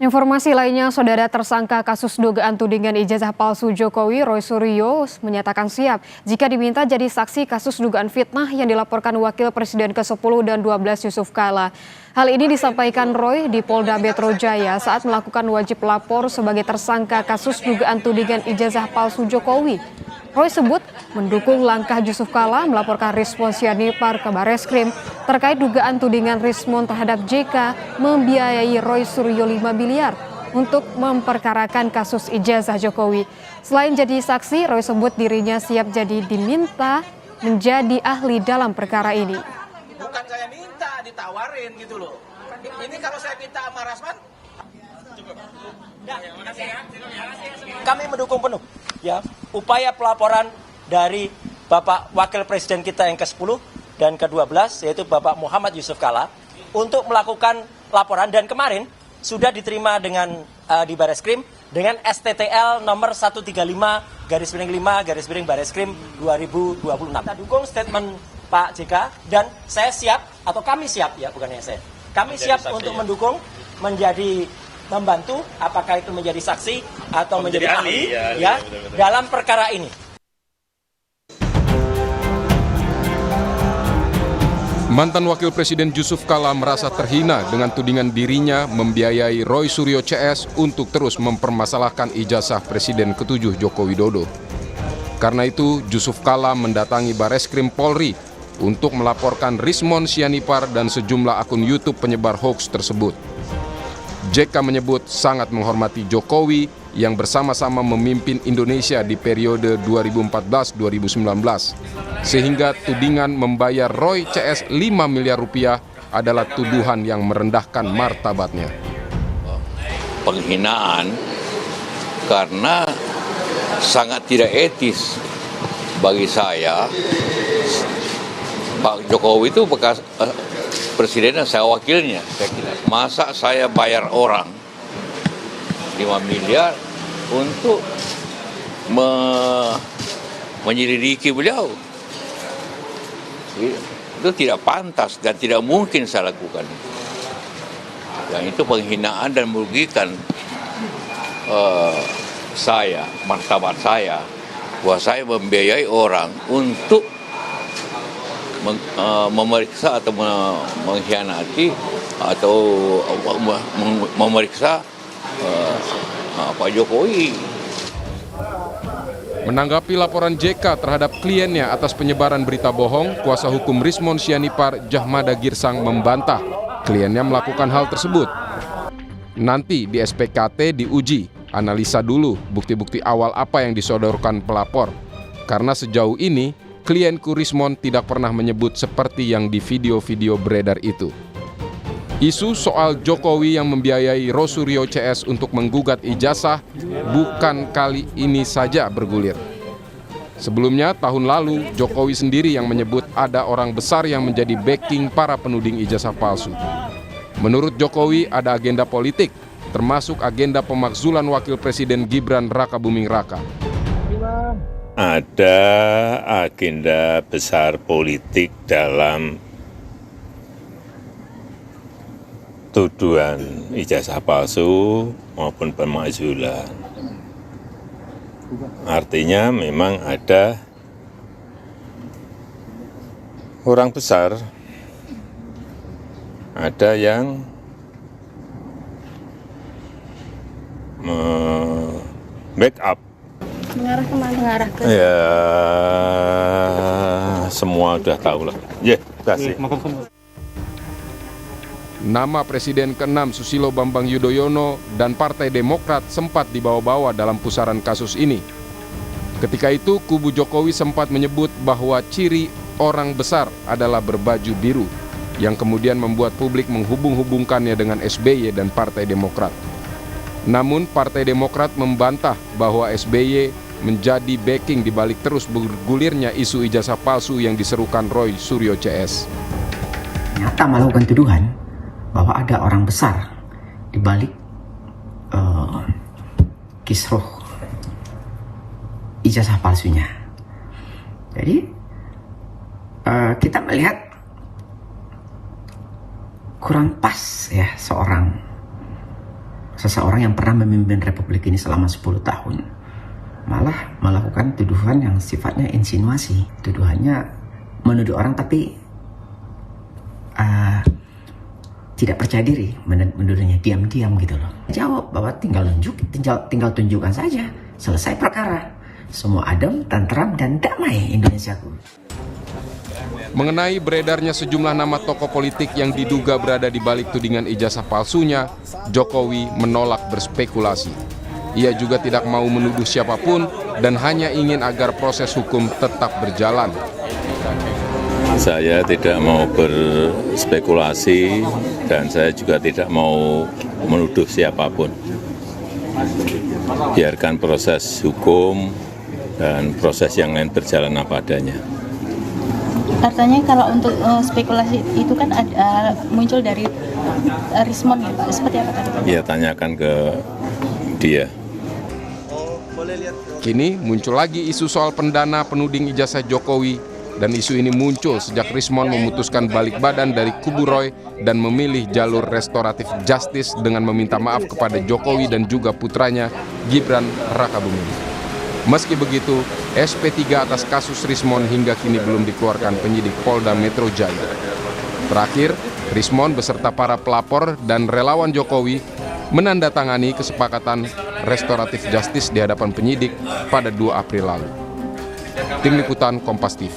Informasi lainnya, saudara tersangka kasus dugaan tudingan ijazah palsu Jokowi, Roy Suryo, menyatakan siap jika diminta jadi saksi kasus dugaan fitnah yang dilaporkan Wakil Presiden ke-10 dan 12 Yusuf Kala. Hal ini disampaikan Roy di Polda Metro Jaya saat melakukan wajib lapor sebagai tersangka kasus dugaan tudingan ijazah palsu Jokowi. Roy sebut mendukung langkah Yusuf Kala melaporkan Rizmon Sianipar ke Bareskrim terkait dugaan tudingan Rizmon terhadap JK membiayai Roy Suryo 5 miliar untuk memperkarakan kasus ijazah Jokowi. Selain jadi saksi, Roy sebut dirinya siap jadi diminta menjadi ahli dalam perkara ini. Bukan saya minta, ditawarin gitu loh. Ini kalau saya minta sama Rasman, cukup. Kami mendukung penuh ya upaya pelaporan dari Bapak Wakil Presiden kita yang ke-10 dan ke-12 yaitu Bapak Muhammad Yusuf Kala untuk melakukan laporan, dan kemarin sudah diterima dengan di Bareskrim dengan STTL nomor 135/5/Bareskrim 2026. Kita dukung statement Pak JK dan saya siap, atau kami siap ya, bukannya saya. Kami siap untuk mendukung, membantu apakah itu menjadi saksi atau menjadi ahli ya dalam perkara ini. Mantan Wakil Presiden Yusuf Kala merasa terhina dengan tudingan dirinya membiayai Roy Suryo CS untuk terus mempermasalahkan ijazah Presiden ke-7 Joko Widodo. Karena itu, Yusuf Kala mendatangi Bareskrim Polri untuk melaporkan Rizmon Sianipar dan sejumlah akun YouTube penyebar hoaks tersebut. JK menyebut sangat menghormati Jokowi yang bersama-sama memimpin Indonesia di periode 2014-2019, sehingga tudingan membayar Roy CS 5 miliar rupiah adalah tuduhan yang merendahkan martabatnya. Penghinaan karena sangat tidak etis bagi saya. Pak Jokowi itu bekas presiden dan saya wakilnya. Masa saya bayar orang 5 miliar untuk menyelidiki beliau? Itu tidak pantas dan tidak mungkin saya lakukan. Yang itu penghinaan dan merugikan saya, martabat saya, bahwa saya membiayai orang untuk memeriksa atau mengkhianati atau memeriksa Pak Jokowi. Menanggapi laporan JK terhadap kliennya atas penyebaran berita bohong, kuasa hukum Rizmon Sianipar, Jahmada Girsang, membantah kliennya melakukan hal tersebut. Nanti di SPKT diuji, analisa dulu bukti-bukti awal apa yang disodorkan pelapor. Karena sejauh ini, klienku Rizmon tidak pernah menyebut seperti yang di video-video beredar itu. Isu soal Jokowi yang membiayai Roy Suryo CS untuk menggugat ijazah bukan kali ini saja bergulir. Sebelumnya, tahun lalu, Jokowi sendiri yang menyebut ada orang besar yang menjadi backing para penuding ijazah palsu. Menurut Jokowi, ada agenda politik, termasuk agenda pemakzulan Wakil Presiden Gibran Rakabuming Raka. Ada agenda besar politik dalam tuduhan ijazah palsu maupun pemakzulan. Artinya memang ada orang besar, ada yang backup. Mengarah kemana? Mengarah ke... Ya, semua udah tahu lah. Ya, kasih. Nama Presiden ke-6 Susilo Bambang Yudhoyono dan Partai Demokrat sempat dibawa-bawa dalam pusaran kasus ini. Ketika itu, kubu Jokowi sempat menyebut bahwa ciri orang besar adalah berbaju biru, yang kemudian membuat publik menghubung-hubungkannya dengan SBY dan Partai Demokrat. Namun, Partai Demokrat membantah bahwa SBY menjadi backing di balik terus bergulirnya isu ijazah palsu yang diserukan Roy Suryo CS. Nyata melakukan tuduhan bahwa ada orang besar di balik kisruh ijazah palsunya. Jadi kita melihat kurang pas ya seorang seseorang yang pernah memimpin Republik ini selama 10 tahun malah melakukan tuduhan yang sifatnya insinuasi. Tuduhannya menuduh orang tapi tidak percaya diri, menuduhnya diam-diam gitu loh. Jawab bahwa tinggal tunjukkan saja, selesai perkara. Semua adem, tentram, dan damai Indonesiaku. Mengenai beredarnya sejumlah nama tokoh politik yang diduga berada di balik tudingan ijazah palsunya, Jokowi menolak berspekulasi. Ia juga tidak mau menuduh siapapun dan hanya ingin agar proses hukum tetap berjalan. Saya tidak mau berspekulasi dan saya juga tidak mau menuduh siapapun. Biarkan proses hukum dan proses yang lain berjalan apa adanya. Artinya kalau untuk spekulasi itu kan ada muncul dari Rismon ya Pak, seperti apa tadi? Ya, tanyakan ke dia. Kini muncul lagi isu soal pendana penuding ijazah Jokowi, dan isu ini muncul sejak Rismon memutuskan balik badan dari kubu Roy dan memilih jalur restoratif justice dengan meminta maaf kepada Jokowi dan juga putranya Gibran Rakabuming. Meski begitu, SP3 atas kasus Rismon hingga kini belum dikeluarkan penyidik Polda Metro Jaya. Terakhir, Rismon beserta para pelapor dan relawan Jokowi menandatangani kesepakatan restoratif justice di hadapan penyidik pada 2 April lalu. Tim Liputan Kompas TV.